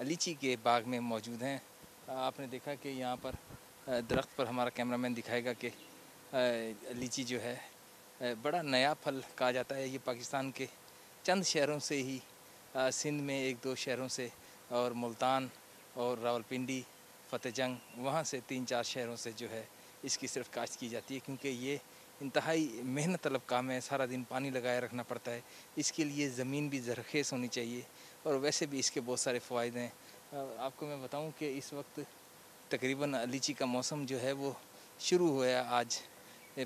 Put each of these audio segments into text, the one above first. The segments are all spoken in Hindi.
लीची के बाग में मौजूद हैं। आपने देखा कि यहाँ पर दरख्त पर हमारा कैमरामैन दिखाएगा कि लीची जो है बड़ा नया फल कहा जाता है। ये पाकिस्तान के चंद शहरों से ही सिंध में 1-2 शहरों से और मुल्तान और रावलपिंडी, फ़तेहजंग वहाँ से 3-4 शहरों से जो है इसकी सिर्फ काश्त की जाती है, क्योंकि ये इंतहाई मेहनत तलब काम है। सारा दिन पानी लगाए रखना पड़ता है। इसके लिए ज़मीन भी ज़रख़ेज़ होनी चाहिए और वैसे भी इसके बहुत सारे फ़वाइद हैं। आपको मैं बताऊं कि इस वक्त तकरीबन लीची का मौसम जो है वो शुरू हुआ है। आज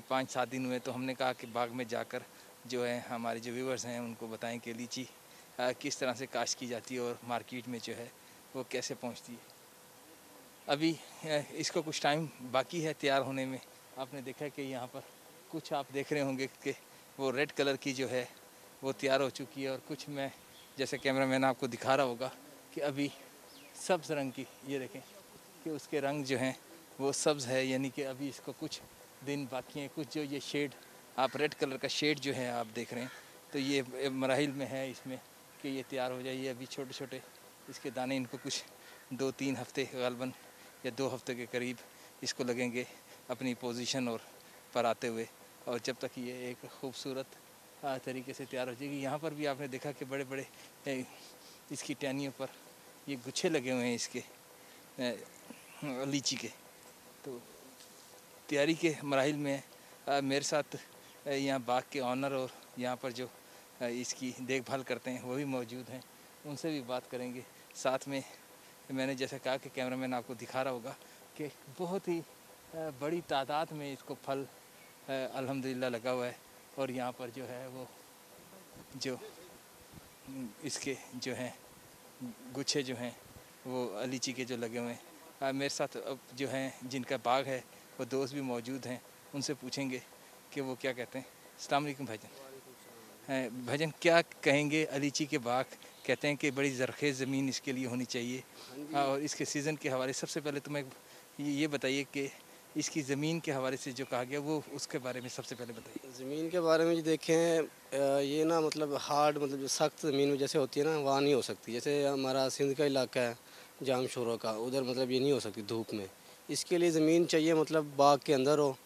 5-7 दिन हुए, तो हमने कहा कि बाग में जाकर जो है हमारे जो व्यूवर्स हैं उनको बताएं कि लीची किस तरह से काश्त की जाती है और मार्केट में जो है वो कैसे पहुंचती है। अभी इसको कुछ टाइम बाकी है तैयार होने में। आपने देखा कि यहाँ पर कुछ आप देख रहे होंगे कि वो रेड कलर की जो है वो तैयार हो चुकी है, और कुछ मैं जैसे कैमरामैन आपको दिखा रहा होगा कि अभी सब्ज़ रंग की, ये देखें कि उसके रंग जो हैं वो सब्ज़ है, यानी कि अभी इसको कुछ दिन बाकी हैं। कुछ जो ये शेड आप रेड कलर का शेड जो है आप देख रहे हैं, तो ये मराहिल में है इसमें कि ये तैयार हो जाए। ये अभी छोटे छोटे इसके दाने, इनको कुछ 2-3 हफ़्ते गालबन या 2 हफ़्ते के करीब इसको लगेंगे अपनी पोजीशन और पर आते हुए, और जब तक ये एक खूबसूरत तरीके से तैयार हो जाएगी। यहाँ पर भी आपने देखा कि बड़े बड़े इसकी टहनियों पर ये गुच्छे लगे हुए हैं इसके लीची के। तो तैयारी के मराहिल में मेरे साथ यहाँ बाग के ऑनर और यहाँ पर जो इसकी देखभाल करते हैं वो भी मौजूद हैं, उनसे भी बात करेंगे। साथ में मैंने जैसे कहा कि कैमरामैन आपको दिखा रहा होगा कि बहुत ही बड़ी तादाद में इसको फल अल्हम्दुलिल्लाह लगा हुआ है, और यहाँ पर जो है वो जो इसके जो हैं गुच्छे जो हैं वो लीची के जो लगे हुए हैं। मेरे साथ अब जो हैं जिनका बाग है वो दोस्त भी मौजूद हैं, उनसे पूछेंगे कि वो क्या कहते हैं। अस्सलाम वालेकुम भाईजान। भाईजान क्या कहेंगे, लीची के बाग कहते हैं कि बड़ी ज़रख़ेज़ ज़मीन इसके लिए होनी चाहिए, और इसके सीज़न के हवाले सबसे पहले तो मैं ये बताइए कि इसकी ज़मीन के हवाले से जो कहा गया वो उसके बारे में सबसे पहले बताइए। ज़मीन के बारे में जो देखें, ये ना मतलब हार्ड, मतलब जो सख्त ज़मीन में जैसे होती है ना, वहाँ नहीं हो सकती। जैसे हमारा सिंध का इलाका है, जाम शोरों का, उधर मतलब ये नहीं हो सकती धूप में। इसके लिए ज़मीन चाहिए मतलब बाग के अंदर हो,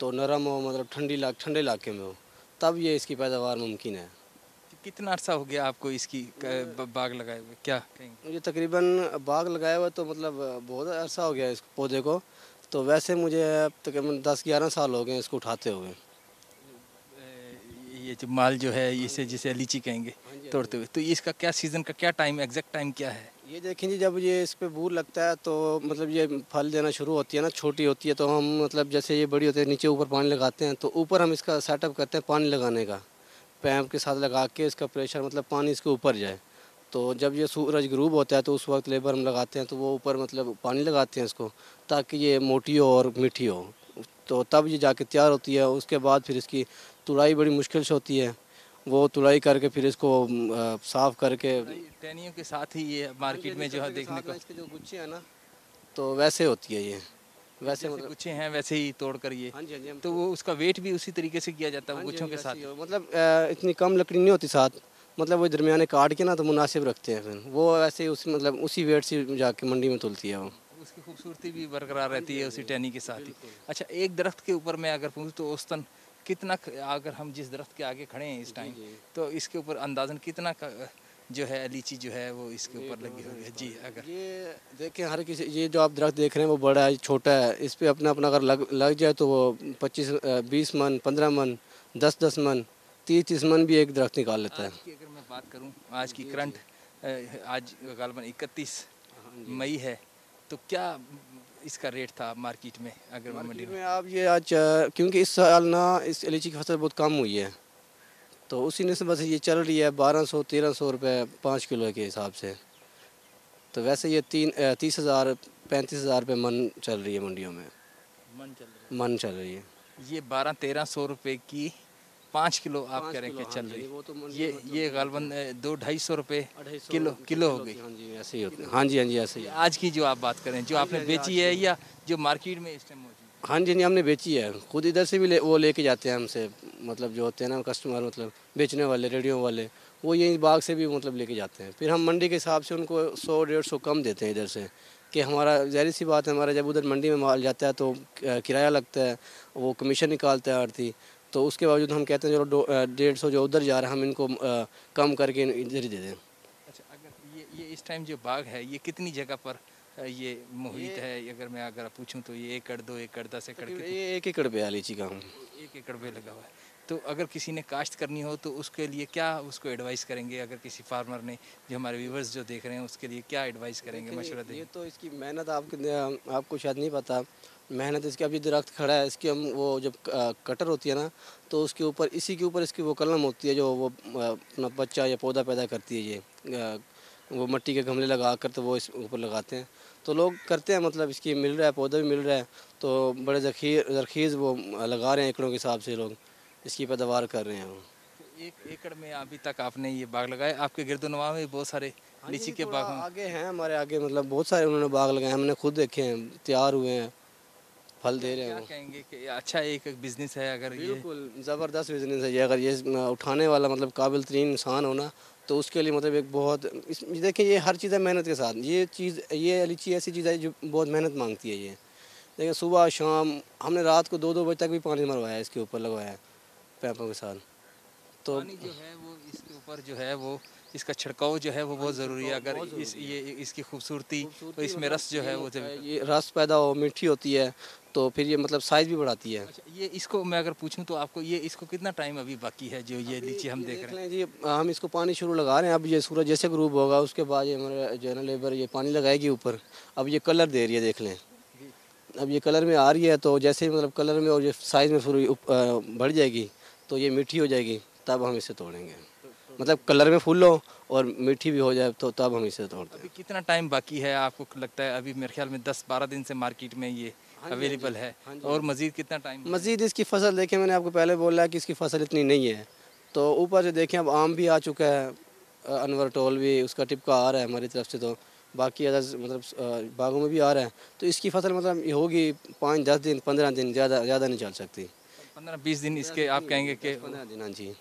तो नरम हो, मतलब ठंडे इलाके में हो, तब ये इसकी पैदावार मुमकिन है। कितना अर्सा हो गया आपको इसकी बाग लगाए हुए, क्या कहेंगे? मुझे तकरीबन बाग लगाया हुआ तो मतलब बहुत अरसा हो गया इस पौधे को। तो वैसे मुझे तकरीबन 10-11 साल हो गए इसको उठाते हुए। ये जो माल जो है इसे जिसे लीची कहेंगे हाँ जी, हाँ तोड़ते जी। हुए, तो इसका क्या सीज़न का क्या टाइम, एग्जैक्ट टाइम क्या है? ये देखें जी, जब ये इस पे बूर लगता है तो मतलब ये फल देना शुरू होती है ना, छोटी होती है, तो हम मतलब जैसे ये बड़ी होती है नीचे ऊपर पानी लगाते हैं, तो ऊपर हम इसका सेटअप करते हैं पानी लगाने का, पैप के साथ लगा के इसका प्रेशर मतलब पानी इसके ऊपर जाए। तो जब ये सूरज ग्रूब होता है तो उस वक्त लेबर हम लगाते हैं, तो वो ऊपर मतलब पानी लगाते हैं इसको, ताकि ये मोटी हो और मीठी हो। तो तब ये जाके तैयार होती है। उसके बाद फिर इसकी तुड़ाई बड़ी मुश्किल से होती है। वो तुड़ाई करके फिर इसको साफ़ करके। टहनियों के साथ ही ये हाँ जी, मार्केट हाँ जी, में जो है कट्टे के देखने साथ को, ना इसके जो गुच्छे हैं ना, तो वैसे होती है ये, वैसे जैसे मतलब। गुच्छे हैं वैसे ही तोड़ कर ये, हाँ जी, हाँ जी, हम तो तो। वो उसका वेट भी उसी तरीके से किया जाता है हाँ वो जी, हाँ गुच्छों जी, के वैसे ही साथ ही। हो, मतलब इतनी कम लकड़ी नहीं होती साथ, मतलब वो दरमियाने काट के ना तो मुनासिब रखते हैं, फिर वो ऐसे ही उसी मतलब उसी वेट से जाके मंडी में तुलती है वो। उसकी खूबसूरती भी बरकरार हाँ रहती जी, है हाँ उसी जी, टहनी के साथ ही। बिल्कुल। अच्छा, एक दरख्त के ऊपर मैं अगर पूछूँ तो औसतन कितना अगर हम जिस दरख्त के आगे खड़े हैं इस जी टाइम, जी। तो इसके ऊपर अंदाज़न कितना जो है लीची जो है वो इसके ऊपर वेट लगी वज़न होगी इसका, जी? अगर ये देखें हर किसी, ये जो आप दरख्त देख रहे हैं वो बड़ा है छोटा है, इस पे अपना अपना अगर लग जाए तो वो 20 मन 15 मन 10-10 मन 30-30 मन भी एक दरख्त निकाल लेता है। आज की अगर मैं बात करूं, आज की जी जी। करंट आज गालबन 31 हाँ जी। मई है, तो क्या इसका रेट था मार्केट में अगर मैं मंडी मार्केट में? में आप ये आज क्योंकि इस साल ना इस लीची की फसल बहुत कम हुई है, तो उसी निस्बत से ये चल रही है 1200-1300 रुपये 5 किलो के हिसाब से। तो वैसे ये 30,000-35,000 रुपये मन चल रही है मंडियों में। मन चल रहा मन चल रही है। है ये 1200-1300 रुपए की 5 किलो आप कह पाँच रहे हैं किलो कि हाँ चल जी, हाँ रही। जी, वो तो मंडियों ये में मतलब ये बोलते गालबन हैं 200-250 रुपए 250 किलो रुपये किलो हो किलो गई। की। हाँ जी, ऐसे ही होते किलो हैं। हो हाँ गई जी, हाँ जी, ऐसे ही ये है। आज की जो आप बात करें, जो हाँ जी, आपने हाँ जी, बेची आज है की। या जो मार्केट में इस टाइम मौजूद हाँ जी, हाँ जी, हमने बेची है। खुद इधर से भी वो लेके जाते हैं हमसे, मतलब जो होते हैं ना कस्टमर, मतलब बेचने वाले, रेडियो वाले, वो यही बाग से भी मतलब लेके जाते हैं। फिर हम मंडी के हिसाब से उनको 100-150 कम देते हैं इधर से, कि हमारा ज़ाहिर सी बात है, हमारा जब उधर मंडी में माल जाता है तो किराया लगता है, वो कमीशन निकालता है आड़ती। तो उसके बावजूद हम कहते हैं चलो 150 जो उधर जा रहा है हम इनको कम करके इधर ही दे दें। अच्छा, अगर ये इस टाइम जो बाग है ये कितनी जगह पर ये मोहित है? अगर आप पूछूं तो ये 1 एकड़, 2 एकड़, 10 एकड़ तकरीबन कितनी? ये 1 एकड़ पे है लीची का हम। 1 एकड़ पे लगा हुआ है। तो अगर किसी ने काश्त करनी हो तो उसके लिए क्या उसको एडवाइस करेंगे? अगर किसी फार्मर ने, जो हमारे व्यूवर्स जो देख रहे हैं, उसके लिए क्या एडवाइस करेंगे, देखिए मशवरा ये देंगे? तो इसकी मेहनत आपको शायद नहीं पता। मेहनत इसकी, अभी दरख्त खड़ा है, इसकी हम वो जब कटर होती है ना, तो उसके ऊपर, इसी के ऊपर इसकी वो कलम होती है जो वो अपना बच्चा या पौधा पैदा करती है। ये वो मिट्टी के गमले लगा कर तो वो इस ऊपर लगाते हैं। तो लोग करते हैं, मतलब इसकी मिल रहा है, पौधा भी मिल रहा है, तो बड़े ज़रख़ीज़ वो लगा रहे हैं, एकड़ों के हिसाब से लोग इसकी पैदावार कर रहे हैं वो। तो 1 एकड़ में अभी तक आपने ये बाग लगाया, आपके गिरदोनवा में भी बहुत सारे हाँ लीची जी, के थोड़ा बाग हैं। आगे हैं हमारे आगे, मतलब बहुत सारे उन्होंने बाग लगाए, हमने खुद देखे हैं, तैयार हुए हैं, फल क्या दे रहे हैं क्या वो। कहेंगे कि अच्छा एक बिजनेस है अगर ये? बिल्कुल ज़बरदस्त बिज़नेस है ये, अगर ये उठाने वाला मतलब काबिल तरीन इंसान हो ना, तो उसके लिए मतलब एक बहुत इस देखिए, ये हर चीज़ है मेहनत के साथ। ये लीची ऐसी चीज़ है जो बहुत मेहनत मांगती है ये। देखिए सुबह शाम हमने रात को 2-2 बजे तक भी पानी मरवाया है, इसके ऊपर लगवाया है पैपों के साथ। तो पानी जो है वो इसके ऊपर जो है वो इसका छिड़काव जो है वो हाँ बहुत जी, ज़रूरी है। छिड़काव अगर बहुत इस ज़रूरी है। ये इसकी खूबसूरती और खूबसूरती इसमें मतलब रस जो है वो जब। ये रस पैदा हो, मीठी होती है, तो फिर ये मतलब साइज़ भी बढ़ाती है। अच्छा, ये इसको मैं अगर पूछूं तो आपको ये इसको कितना टाइम अभी बाकी है जो ये अभी लीची हम ये देख देख रहे हैं? लें जी, हम इसको पानी शुरू लगा रहे हैं। अब ये सूरज जैसे ग्रूब होगा उसके बाद ये हमारे जो है ना लेबर ये पानी लगाएगी ऊपर। अब ये कलर दे रही है, देख लें। जी। अब ये कलर में आ रही है, तो जैसे ही मतलब कलर में और ये साइज़ में पूरी बढ़ जाएगी, तो ये मीठी हो जाएगी, तब हम इसे तोड़ेंगे। मतलब कलर में फूल हो और मीठी भी हो जाए, तो तब हम इसे तोड़ते अभी हैं। कितना टाइम बाकी है आपको लगता है? अभी मेरे ख्याल में 10-12 दिन से मार्केट में ये हाँ जी, हाँ जी। अवेलेबल है। हाँ जी, हाँ और जी। मज़ीद कितना टाइम है? मज़ीद इसकी फ़सल देखिए, मैंने आपको पहले बोला कि इसकी फ़सल इतनी नहीं है। तो ऊपर से देखें, अब आम भी आ चुका है, अनवर टोल भी उसका टिपका आ रहा है हमारी तरफ से। तो बाकी अदर्स मतलब बागों में भी आ रहा है। तो इसकी फ़सल मतलब ये होगी 5-10 दिन, 15 दिन, ज़्यादा ज़्यादा नहीं चल सकती। 15-20 दिन 15 से इसके आप इतनी कहेंगे होगी, कि 10-15 दिन, हाँ जी।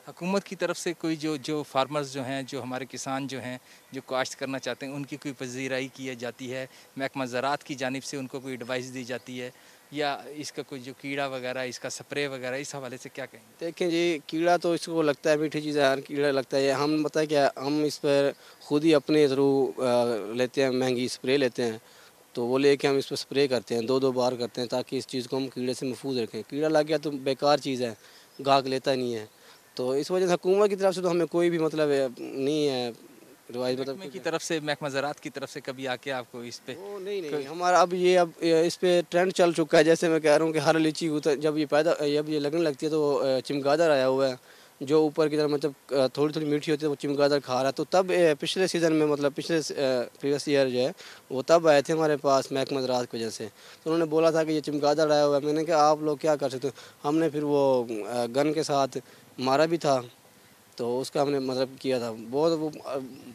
हुकूमत की तरफ से कोई जो जो फार्मर्स जो हैं, जो हमारे किसान जो हैं, जो काश्त करना चाहते हैं, उनकी कोई पजीराई की जाती है? महकमा ज़राअत की जानिब से उनको कोई एडवाइस दी जाती है, या इसका कोई जो कीड़ा वगैरह, इसका स्प्रे वगैरह, इस हवाले से क्या कहेंगे? देखें जी, कीड़ा तो इसको लगता है, मीठी चीज़ है, हर कीड़ा लगता है। हम पता है क्या, हम इस पर खुद ही अपने थ्रू लेते हैं, महंगी स्प्रे लेते हैं। तो वो लेके हम इस पर स्प्रे करते हैं, 2-2 बार करते हैं, ताकि इस चीज़ को हम कीड़े से महफूज रखें। कीड़ा लग गया तो बेकार चीज़ है, गाहक लेता नहीं है। तो इस वजह से हुकूमत की तरफ से तो हमें कोई भी मतलब नहीं है एडवाइस, मतलब महकमे कुछ। की तरफ से, महकमा ज़राअत की तरफ से कभी आके आपको इस पे वो नहीं, नहीं, कोई? हमारा अब इस पे ट्रेंड चल चुका है। जैसे मैं कह रहा हूँ कि हर लीची जब ये जब ये लगने लगती है, तो चमगादड़ आया हुआ है, जो ऊपर की तरफ मतलब थोड़ी-थोड़ी मीठी होती है, वो चमगादड़ खा रहा है। तो तब पिछले सीज़न में, मतलब प्रीवियस ईयर जो है, वो तब आए थे हमारे पास महकमा ज़राअत की वजह से। तो उन्होंने बोला था कि ये चमगादड़ आया हुआ है। मैंने कहा आप लोग क्या कर सकते हो? हमने फिर वो गन के साथ मारा भी था, तो उसका हमने मतलब किया था। बहुत वो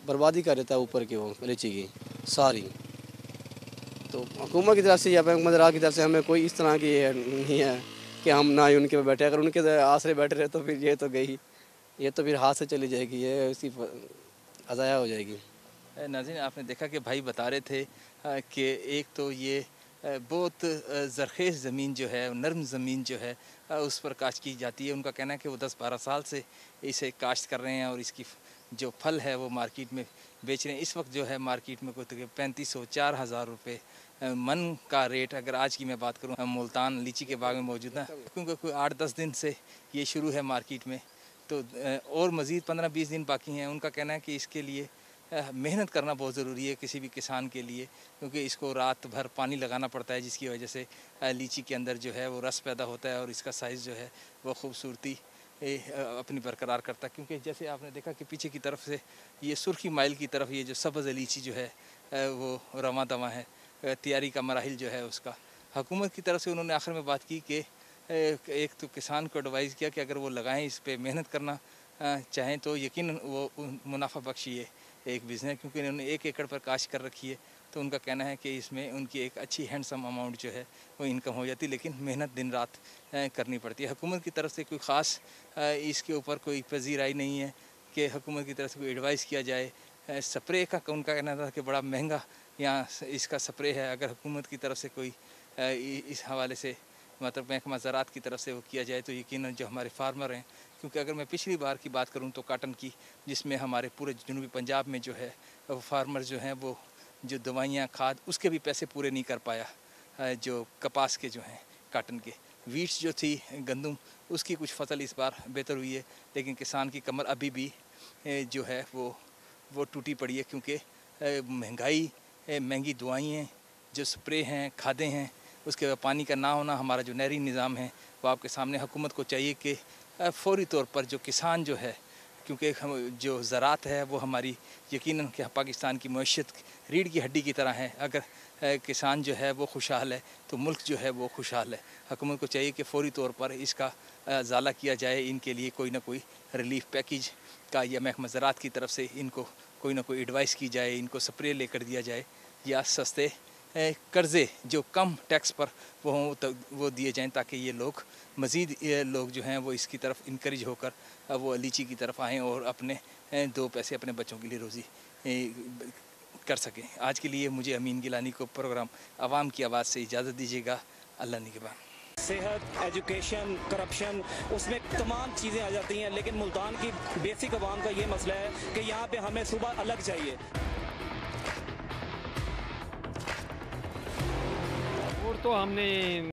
बर्बादी कर देता है ऊपर की वो लीची की सारी। तो हुकूमत की तरफ से या बैंक मदरा की तरफ से हमें कोई इस तरह की नहीं है कि हम ना ही उनके पे बैठे। अगर उनके आसरे बैठे रहे तो फिर ये तो गई, ये तो फिर हाथ से चली जाएगी, ये उसकी अज़ाया हो जाएगी। नाज़रीन, आपने देखा कि भाई बता रहे थे कि एक तो ये बहुत ज़रख़ेज़ ज़मीन जो है, नरम ज़मीन जो है, उस पर काश्त की जाती है। उनका कहना है कि वो 10-12 साल से इसे काश्त कर रहे हैं और इसकी जो फल है वो मार्केट में बेच रहे हैं। इस वक्त जो है मार्केट में कोई तकरीबन 3500-4000 रुपये मन का रेट। अगर आज की मैं बात करूँ, हम मुल्तान लीची के बाग में मौजूद हैं, क्योंकि कोई 8-10 दिन से ये शुरू है मार्केट में, तो और मज़ीद 15-20 दिन बाकी हैं। उनका कहना है कि इसके लिए मेहनत करना बहुत ज़रूरी है किसी भी किसान के लिए, क्योंकि इसको रात भर पानी लगाना पड़ता है, जिसकी वजह से लीची के अंदर जो है वो रस पैदा होता है और इसका साइज़ जो है वो खूबसूरती अपनी बरकरार करता है। क्योंकि जैसे आपने देखा कि पीछे की तरफ से ये सुर्खी माइल की तरफ ये जो सब्ज़ लीची जो है वो रवां दवां है, तैयारी का मराहिल जो है उसका। हुकूमत की तरफ से उन्होंने आखिर में बात की कि एक तो किसान को एडवाइस किया कि अगर वो लगाएं, इस पे मेहनत करना चाहें, तो यकीनन वो मुनाफा बख्श ये एक बिज़नेस, क्योंकि इन्होंने 1 एकड़ पर काश्त कर रखी है। तो उनका कहना है कि इसमें उनकी एक अच्छी हैंडसम अमाउंट जो है वो इनकम हो जाती है, लेकिन मेहनत दिन रात करनी पड़ती है। हुकूमत की तरफ से कोई ख़ास इसके ऊपर कोई पजीराई नहीं है कि हुकूमत की तरफ से कोई एडवाइस किया जाए। स्प्रे का उनका कहना था कि बड़ा महंगा यहाँ इसका स्प्रे है, अगर हुकूमत की तरफ से कोई इस हवाले से मतलब महकमा ज़राअत की तरफ से वो किया जाए तो यकीनन जो हमारे फार्मर हैं, क्योंकि अगर मैं पिछली बार की बात करूं तो काटन की, जिसमें हमारे पूरे जनूबी पंजाब में जो है वो फार्मर जो हैं वो जो दवाइयाँ खाद उसके भी पैसे पूरे नहीं कर पाया, जो कपास के जो हैं काटन के। वीट्स जो थी गंदम उसकी कुछ फसल इस बार बेहतर हुई है, लेकिन किसान की कमर अभी भी जो है वो टूटी पड़ी है, क्योंकि महंगाई, महंगी दवाइयाँ, जो स्प्रे हैं, खादें हैं, उसके बाद पानी का ना होना, हमारा जो नहरी निज़ाम है वो आपके सामने। हुकूमत को चाहिए कि फ़ौरी तौर पर जो किसान जो है, क्योंकि जो ज़राअत है वो हमारी यकीनन कि पाकिस्तान की मईशत रीढ़ की हड्डी की तरह है। अगर किसान जो है वो खुशहाल है तो मुल्क जो है वो खुशहाल है। हुकूमत को चाहिए कि फ़ौरी तौर पर इसका ज़ाला किया जाए, इनके लिए कोई ना कोई रिलीफ पैकेज का या महकमा ज़राअत की तरफ से इनको कोई ना कोई एडवाइस की जाए, इनको स्प्रे लेकर दिया जाए, या सस्ते कर्ज़े जो कम टैक्स पर वो हों तो वो दिए जाएं, ताकि ये लोग मज़ीद लोग जो हैं वो इसकी तरफ इनकरेज होकर वो लीची की तरफ आएँ और अपने 2 पैसे अपने बच्चों के लिए रोज़ी कर सकें। आज के लिए मुझे अमीन गिलानी को प्रोग्राम आवाम की आवाज़ से इजाज़त दीजिएगा। अल्लाह निगहबान। सेहत, एजुकेशन, करप्शन, उसमें तमाम चीज़ें आ जाती हैं, लेकिन मुल्तान की बेसिक आवाम का ये मसला है कि यहाँ पे हमें सुबह अलग चाहिए। और तो हमने